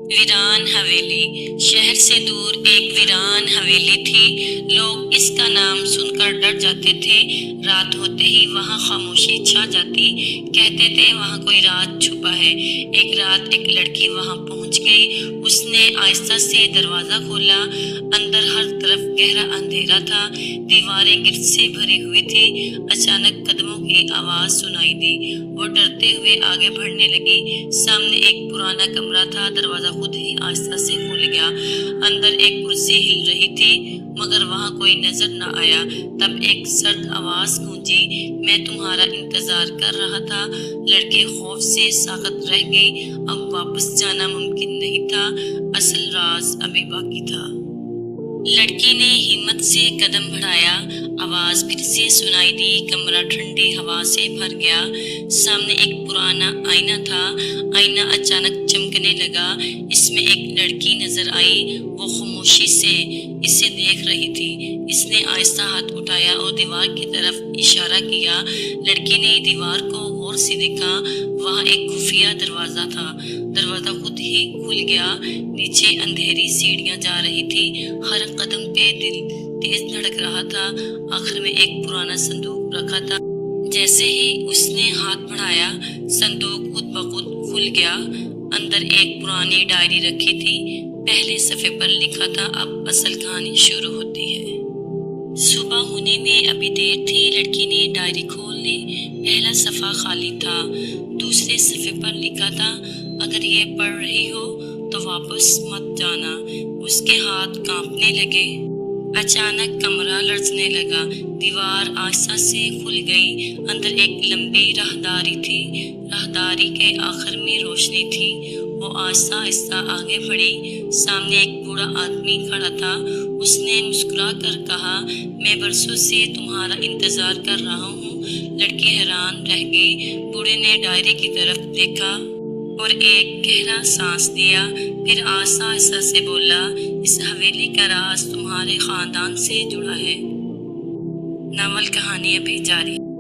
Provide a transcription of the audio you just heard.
ویران حویلی۔ شہر سے دور ایک ویران حویلی تھی۔ لوگ اس کا نام سن کر ڈر جاتے تھے۔ رات ہوتے ہی وہاں خاموشی چھا جاتی۔ کہتے تھے وہاں کوئی راز چھپا ہے۔ ایک رات ایک لڑکی وہاں پہنچ گئی۔ اس نے آہستہ سے دروازہ کھولا۔ اندر ہر طرف گہرا اندھیرا تھا۔ دیواریں گرد سے بھری ہوئی تھی۔ اچانک قدموں کی آواز سنائی دی۔ وہ ڈرتے ہوئے آگے بڑھنے لگی۔ سامنے ایک پرانا کمرہ تھا۔ دروازہ خود ہی آہستہ سے کھل گیا۔ اندر ایک کرسی ہل رہی تھی مگر وہاں کوئی نظر نہ آیا۔ تب ایک سرد آواز گونجی، میں تمہارا انتظار کر رہا تھا۔ لڑکی خوف سے ساکت رہ گئی۔ اب واپس جانا ممکن نہیں تھا۔ اصل راز ابھی باقی تھا۔ لڑکی نے ہمت سے قدم بڑھایا۔ آواز پھر سے سنائی دی۔ کمرہ ٹھنڈی ہوا سے بھر گیا۔ سامنے ایک پرانا آئینہ تھا۔ آئینہ اچانک چمکنے لگا۔ اس میں ایک لڑکی نظر آئی۔ وہ خاموشی سے اسے دیکھ رہی تھی۔ اس نے آہستہ ہاتھ اٹھایا اور دیوار کی طرف اشارہ کیا۔ لڑکی نے دیوار کو غور سے دیکھا۔ وہاں ایک خفیہ دروازہ تھا۔ دروازہ خود ہی کھل گیا۔ نیچے اندھیری سیڑھیاں جا رہی تھی۔ ہر قدم پہ دل تیز دھڑک رہا تھا۔ آخر میں ایک پرانا صندوق رکھا تھا۔ جیسے ہی اس نے ہاتھ بڑھایا، صندوق خود بخود کھل گیا۔ اندر ایک پرانی ڈائری رکھی تھی۔ پہلے صفحے پر لکھا تھا، اب اصل کہانی شروع ہوتی ہے۔ صبح ہونے میں ابھی دیر تھی۔ لڑکی نے ڈائری کھول لی۔ پہلا صفحہ خالی تھا۔ دوسرے صفحے پر لکھا تھا، اگر یہ پڑھ رہی ہو تو واپس مت جانا۔ اس کے ہاتھ کانپنے لگے۔ اچانک کمرہ لرزنے لگا۔ دیوار آہستہ سے کھل گئی۔ اندر ایک لمبی راہداری تھی۔ راہداری کے آخر میں روشنی تھی۔ وہ آہستہ آہستہ آگے بڑھی۔ سامنے ایک بوڑھا آدمی کھڑا تھا۔ اس نے مسکرا کر کہا، میں برسوں سے تمہارا انتظار کر رہا ہوں۔ لڑکی حیران رہ گئی۔ بوڑھے نے ڈائری کی طرف دیکھا اور ایک گہرا سانس لیا۔ پھر آہستہ آہستہ سے بولا، اس حویلی کا راز تمہارے خاندان سے جڑا ہے۔ ناول کہانی ابھی جاری۔